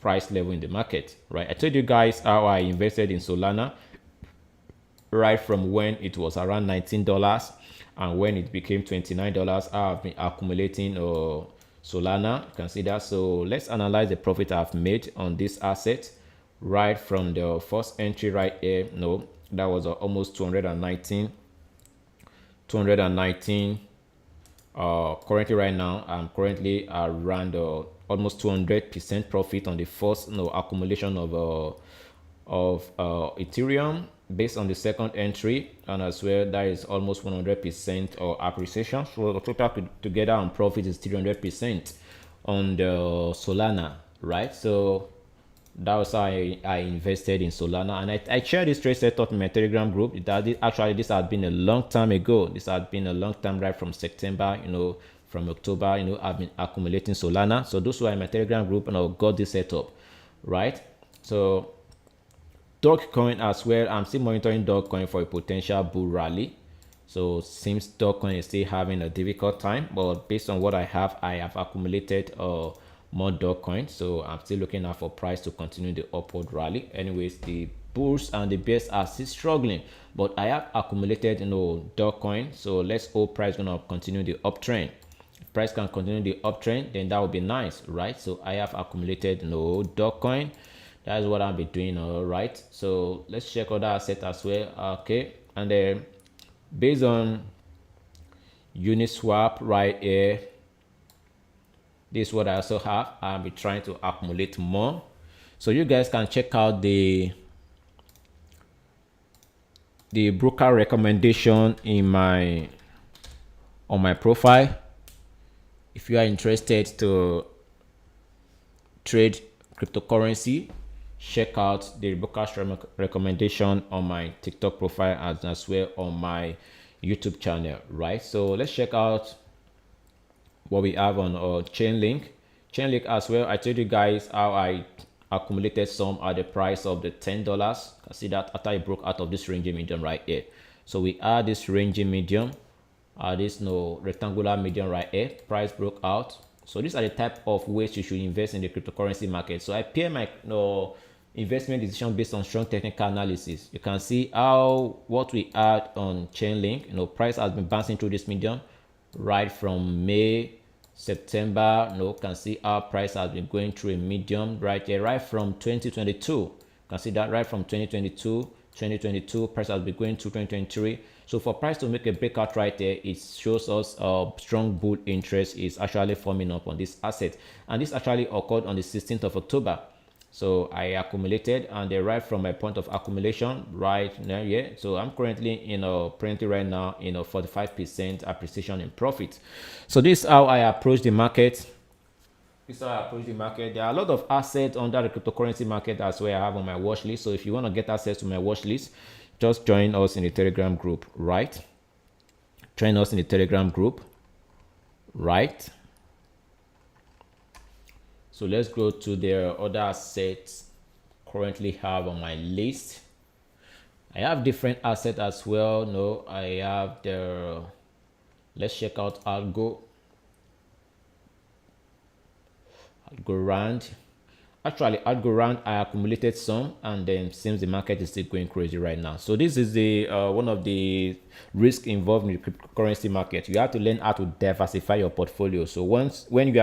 price level in the market, right? I told you guys how I invested in Solana right from when it was around $19. And when it became $29, I've been accumulating Solana. You can see that. So let's analyze the profit I've made on this asset right from the first entry right here. No, that was almost 219. Currently right now, I'm currently around almost 200% profit on the first accumulation of Ethereum. Based on the second entry, and as well that is almost 100% appreciation. So the total together on profit is 300% on the Solana, right? So that was how I invested in Solana, and I shared this trade setup in my Telegram group. Actually, this had been a long time ago. This had been a long time, right from September, from October, I've been accumulating Solana. So those were in my Telegram group, and I got this setup, right? So Dogecoin as well, I'm still monitoring Dogecoin for a potential bull rally. So seems Dogecoin is still having a difficult time, but based on what I have accumulated more Dogecoin. So I'm still looking out for price to continue the upward rally. Anyways, the bulls and the bears are still struggling, but I have accumulated Dogecoin. So let's hope price gonna continue the uptrend. If price can continue the uptrend, then that would be nice, right? So I have accumulated Dogecoin. That's what I'll be doing. All right, so let's check other asset as well. Okay, and then based on Uniswap right here, this is what I also have. I'll be trying to accumulate more, so you guys can check out the broker recommendation in on my profile if you are interested to trade cryptocurrency. Check out the broker's recommendation on my TikTok profile as well on my YouTube channel, right? So let's check out what we have on Chainlink as well. I told you guys how I accumulated some at the price of the $10. I see that after I broke out of this ranging medium right here. So we add this ranging medium, this rectangular medium right here. Price broke out. So these are the type of ways you should invest in the cryptocurrency market. So I pair my investment decision based on strong technical analysis. You can see what we had on Chainlink. Price has been bouncing through this medium right from May, September. You can see how price has been going through a medium right here, right from 2022. You can see that right from 2022, price has been going through 2023. So for price to make a breakout right there, it shows us strong bull interest is actually forming up on this asset, and this actually occurred on the 16th of October. So I accumulated, and they right from my point of accumulation right now. Yeah, so I'm currently right now 45% appreciation in profit. So this is how I approach the market. There are a lot of assets under the cryptocurrency market as well I have on my watch list. So if you want to get access to my watch list, just join us in the Telegram group, right? Join us in the Telegram group, right? So let's go to the other assets currently have on my list. I have different assets as well. No, I have let's check out Algorand. Actually, I'd go around, I accumulated some, and then seems the market is still going crazy right now. So this is the one of the risk involved in the cryptocurrency market. You have to learn how to diversify your portfolio. So once when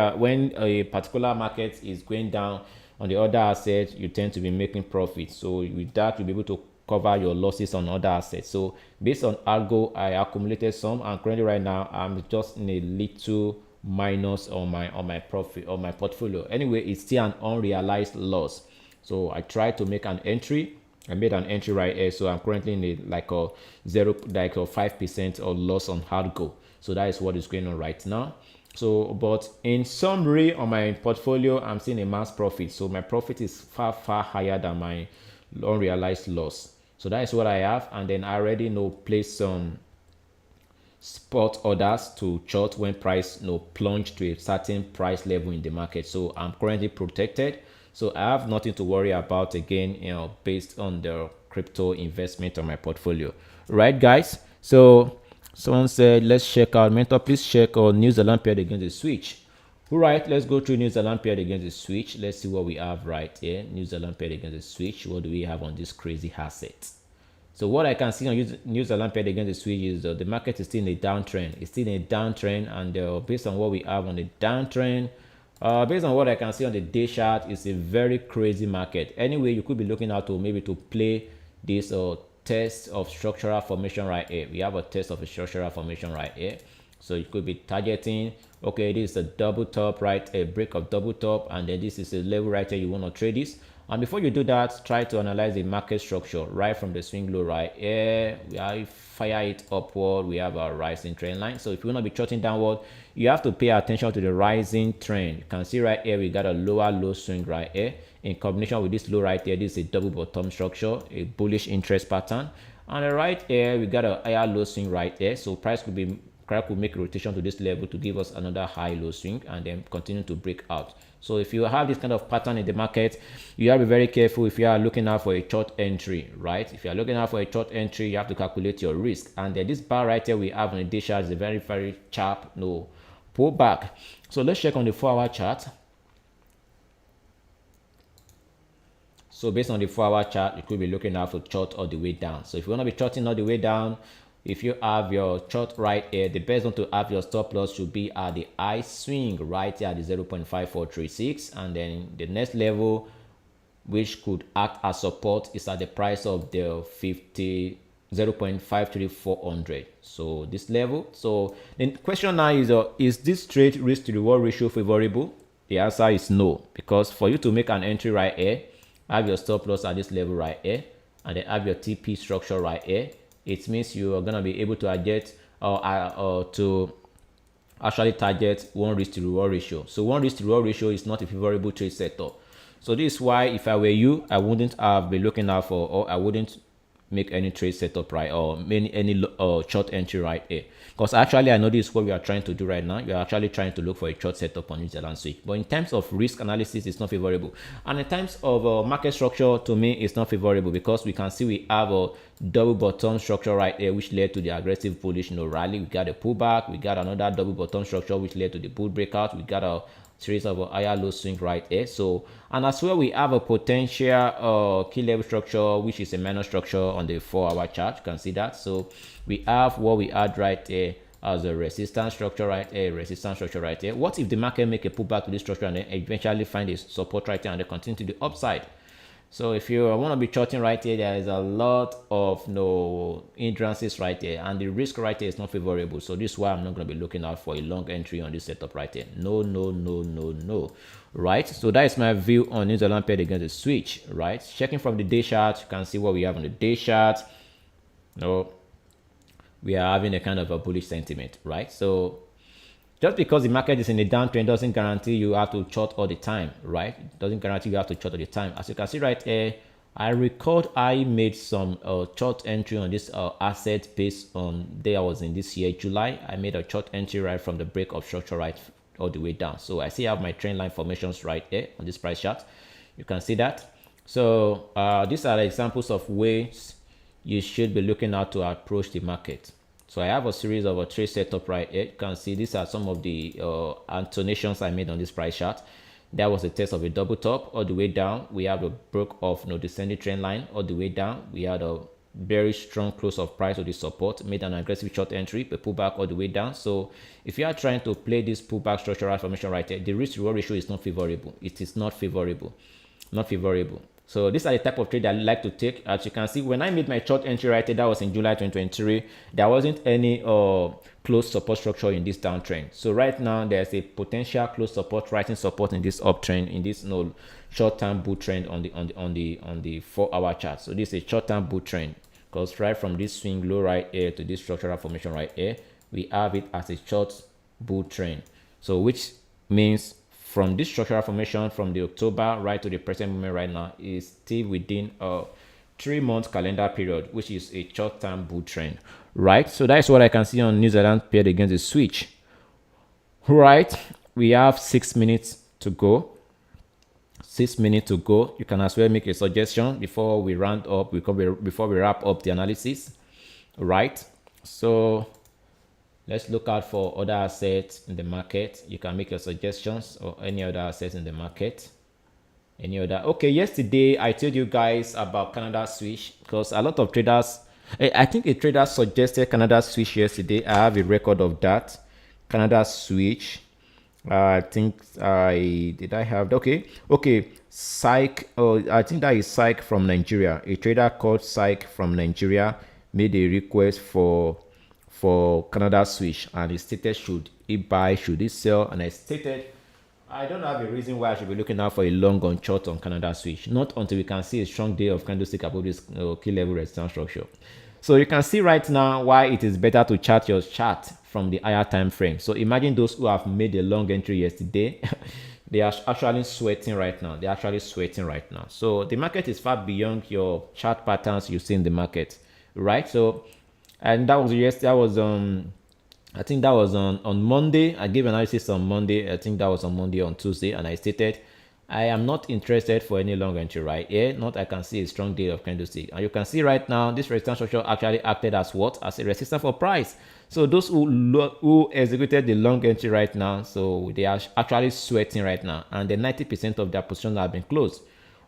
a particular market is going down on the other assets, you tend to be making profits. So with that, you'll be able to cover your losses on other assets. So based on algo, I accumulated some, and currently right now I'm just in a little minus on my profit on my portfolio. Anyway, it's still an unrealized loss. So I tried to make an entry. I made an entry right here. So I'm currently in a like a 5% or loss on hard go. So that is what is going on right now. So, but in summary on my portfolio, I'm seeing a mass profit. So my profit is far higher than my unrealized loss. So that is what I have. And then I already know place some spot orders to short when price plunge to a certain price level in the market. So I'm currently protected. So I have nothing to worry about again, based on the crypto investment on my portfolio. Right, guys? So someone said, let's check out mentor. Please check out New Zealand paired against the switch. All right, let's go through New Zealand paired against the switch. Let's see what we have right here. New Zealand paired against the switch. What do we have on this crazy asset? So what I can see on New Zealand paired against the switch is the market is still in a downtrend. It's still in a downtrend, and based on what we have on the downtrend, based on what I can see on the day chart, it's a very crazy market. Anyway, you could be looking out to maybe to play this test of structural formation right here. We have a test of a structural formation right here. So you could be targeting, okay, this is a double top, right? A break of double top, and then this is a level right here. You want to trade this. And before you do that, try to analyze the market structure right from the swing low right here. We fire it upward. We have a rising trend line. So if you want to be charting downward, you have to pay attention to the rising trend. You can see right here, we got a lower low swing right here. In combination with this low right here, this is a double bottom structure, a bullish interest pattern. And right here, we got a higher low swing right here. So price could make a rotation to this level to give us another high low swing and then continue to break out. So if you have this kind of pattern in the market, you have to be very careful if you are looking out for a short entry, right? If you are looking out for a short entry, you have to calculate your risk. And then this bar right here we have on the day chart is a very sharp pullback. So let's check on the 4-hour chart. So based on the 4-hour chart, you could be looking out for short all the way down. So if you want to be shorting all the way down, if you have your short right here, the best one to have your stop loss should be at the high swing right here at the 0.5436, and then the next level which could act as support is at the price of the 0.53400. So this level. So the question now is this trade risk to reward ratio favorable? The answer is no, because for you to make an entry right here, have your stop loss at this level right here, and then have your TP structure right here. It means you are going to be able to target to actually target one risk to reward ratio. So one risk to reward ratio is not a favorable trade setup. So this is why if I were you, I wouldn't have been looking out for, or I wouldn't make any trade setup right, or any short entry right here. Because actually I know this is what we are trying to do right now. We are actually trying to look for a short setup on New Zealand switch. But in terms of risk analysis, it's not favorable. And in terms of market structure, to me, it's not favorable, because we can see we have a double bottom structure right here, which led to the aggressive bullish rally. We got a pullback. We got another double bottom structure, which led to the bull breakout. We got a series of a higher low swing right here. So, and as well, we have a potential key level structure, which is a minor structure on the 4-hour chart. You can see that. So we have what we had right here as a resistance structure right here, resistance structure right here. What if the market make a pullback to this structure and then eventually find a support right here and they continue to the upside? So if you want to be charting right here, there is a lot of hindrances right here, and the risk right here is not favorable. So this is why I'm not going to be looking out for a long entry on this setup right here. No. Right. So that is my view on New Zealand paired against the switch. Right. Checking from the day chart, you can see what we have on the day chart. We are having a kind of a bullish sentiment, right? So just because the market is in a downtrend doesn't guarantee you have to short all the time, right? It doesn't guarantee you have to short all the time. As you can see right here, I record I made some short entry on this asset based on day I was in this year, July. I made a short entry right from the break of structure right all the way down. So I see I have my trend line formations right here on this price chart. You can see that. So these are the examples of ways you should be looking at to approach the market. So I have a series of a trade setup right here. You can see these are some of the intonations I made on this price chart. That was a test of a double top all the way down. We have a broke of descending trend line all the way down. We had a very strong close of price of the support, made an aggressive short entry, but pullback all the way down. So if you are trying to play this pullback structural formation right here, the risk reward ratio is not favorable. It is not favorable, not favorable. So these are the type of trade I like to take. As you can see, when I made my short entry right there, that was in July 2023, there wasn't any close support structure in this downtrend. So right now there's a potential close support, rising support in this uptrend, in this short-term bull trend on the 4-hour chart. So this is a short-term bull trend, because right from this swing low right here to this structural formation right here, we have it as a short bull trend. So which means from this structural formation from the October right to the present moment right now is still within a 3-month calendar period, which is a short-term bull trend, right? So that's what I can see on New Zealand paired against the switch, right? We have 6 minutes to go. 6 minutes to go. You can as well make a suggestion before we round up, before we wrap up the analysis, right? So let's look out for other assets in the market. You can make your suggestions, or any other assets in the market. Any other? Okay, yesterday I told you guys about Canada switch, because a lot of traders, I think a trader suggested Canada switch yesterday. I have a record of that. Canada switch. I think I have Psych. I think that is Psych from Nigeria. A trader called Psych from Nigeria made a request for Canada switch, and he stated, should he buy, should he sell? And I stated, I don't have a reason why I should be looking out for a long on short on Canada switch, not until we can see a strong day of candlestick above this key level resistance structure. So you can see right now why it is better to chart your chart from the higher time frame. So imagine those who have made a long entry yesterday, they are actually sweating right now. They're actually sweating right now. So the market is far beyond your chart patterns you see in the market, right? So, and that was I think that was on Monday. I gave analysis on Monday. I think that was on Monday, on Tuesday, and I stated I am not interested for any long entry right here. Not I can see a strong day of candlestick, and you can see right now this resistance structure actually acted as what? As a resistance for price. So those who executed the long entry right now, so they are actually sweating right now, and the 90% of their positions have been closed.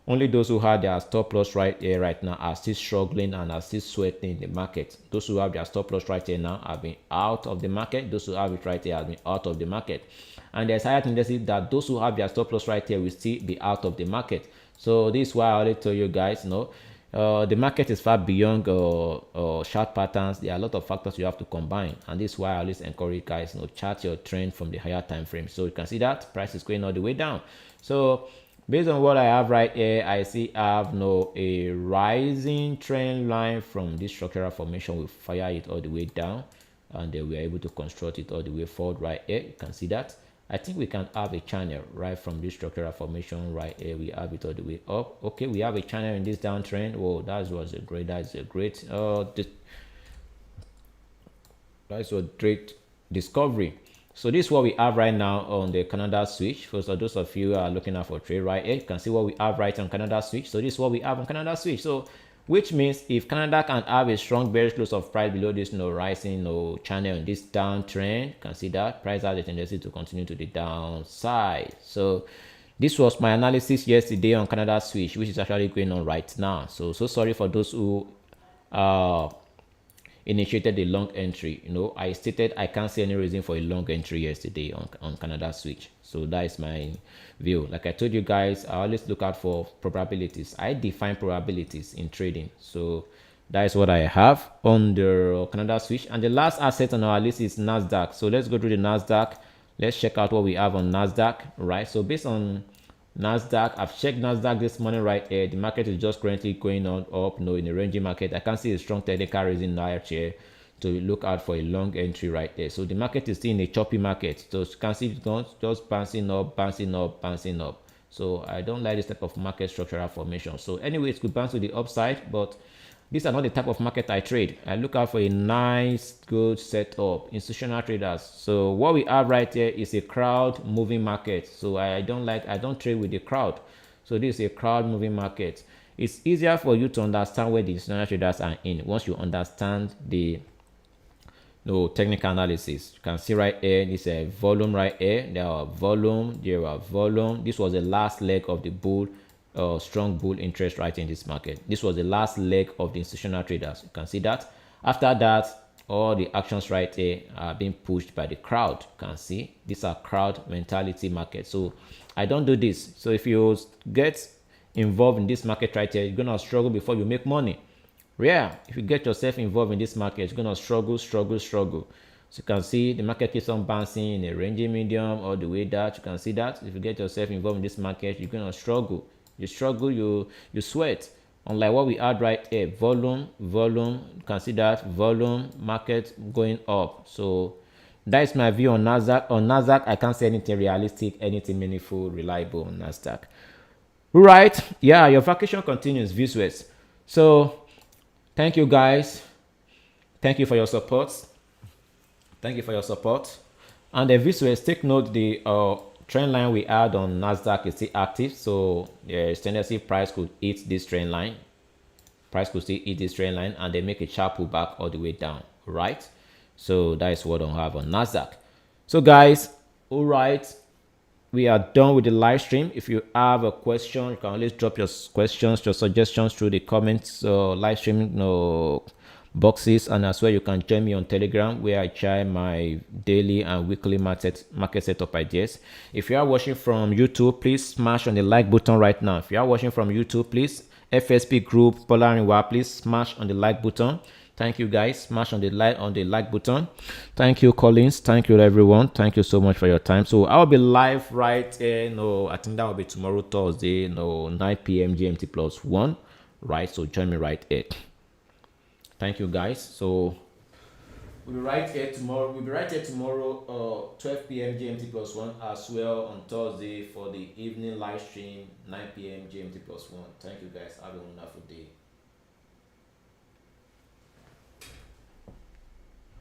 Only those who have their stop loss right here right now are still struggling and are still sweating in the market. Those who have their stop loss right here now have been out of the market. Those who have it right here have been out of the market. And there's higher tendency that those who have their stop loss right here will still be out of the market. So this is why I already told you guys, the market is far beyond chart patterns. There are a lot of factors you have to combine, and this is why I always encourage guys, chart your trend from the higher time frame. So you can see that price is going all the way down. So based on what I have right here, I see I have a rising trend line from this structural formation. We fire it all the way down, and then we are able to construct it all the way forward right here. You can see that. I think we can have a channel right from this structural formation right here. We have it all the way up. Okay, we have a channel in this downtrend. Whoa, that's a great discovery. So this is what we have right now on the Canada switch. For those of you who are looking out for trade right here, you can see what we have right on Canada switch. So this is what we have on Canada switch. So which means if Canada can have a strong bearish close of price below this rising channel in this downtrend, you can see that price has a tendency to continue to the downside. So this was my analysis yesterday on Canada switch, which is actually going on right now. So sorry for those who initiated the long entry. I stated I can't see any reason for a long entry yesterday on Canada switch. So that is my view. Like I told you guys, I always look out for probabilities. I define probabilities in trading. So that is what I have on the Canada switch. And the last asset on our list is NASDAQ. So let's go through the NASDAQ. Let's check out what we have on NASDAQ, right? So based on NASDAQ, I've checked NASDAQ this morning right here. The market is just currently going on up, in a ranging market. I can't see a strong technical reason right here to look out for a long entry right there. So the market is still in a choppy market. So you can see it's just bouncing up, bouncing up, bouncing up. So I don't like this type of market structural formation. So anyway, it could bounce to the upside, but these are not the type of market I trade. I look out for a nice, good setup, institutional traders. So what we have right here is a crowd moving market. So I don't trade with the crowd. So this is a crowd moving market. It's easier for you to understand where the institutional traders are in once you understand the no technical analysis. You can see right here, this is a volume right here. There are volume, there are volume. This was the last leg of the bull, strong bull interest right in this market. This was the last leg of the institutional traders. You can see that. After that, all the actions right here are being pushed by the crowd. You can see these are crowd mentality market. So I don't do this. So if you get involved in this market right here, you're gonna struggle before you make money. Yeah, if you get yourself involved in this market, you're gonna struggle. So you can see the market keeps on bouncing in a ranging medium all the way that you can see that. If you get yourself involved in this market, you're gonna struggle. You struggle, you sweat. Unlike what we had right here, volume, you can see that volume, market going up. So that is my view on Nasdaq. On Nasdaq, I can't say anything realistic, anything meaningful, reliable on Nasdaq. Right? Yeah, your vacation continues, visuals. So thank you guys. Thank you for your support. Thank you for your support. And the visuals, take note the trend line we had on Nasdaq is still active. So there's tendency price could hit this trend line. Price could still hit this trend line and they make a sharp pullback all the way down. Right? So that is what I have on Nasdaq. So guys, all right. We are done with the live stream. If you have a question, you can always drop your questions, your suggestions through the comments live stream boxes, and as well you can join me on Telegram where I share my daily and weekly market setup ideas. If you are watching from YouTube, please smash on the like button right now. If you are watching from YouTube, please FSP group Polar, please smash on the like button. Thank you guys. Smash on the like button. Thank you, Collins. Thank you, everyone. Thank you so much for your time. So I'll be live right here. I think that will be tomorrow, Thursday, 9 p.m. GMT plus 1. Right. So join me right here. Thank you guys. So we'll be right here tomorrow. 12 p.m. GMT plus 1 as well on Thursday for the evening live stream, 9 p.m. GMT plus 1. Thank you guys. Have a wonderful day.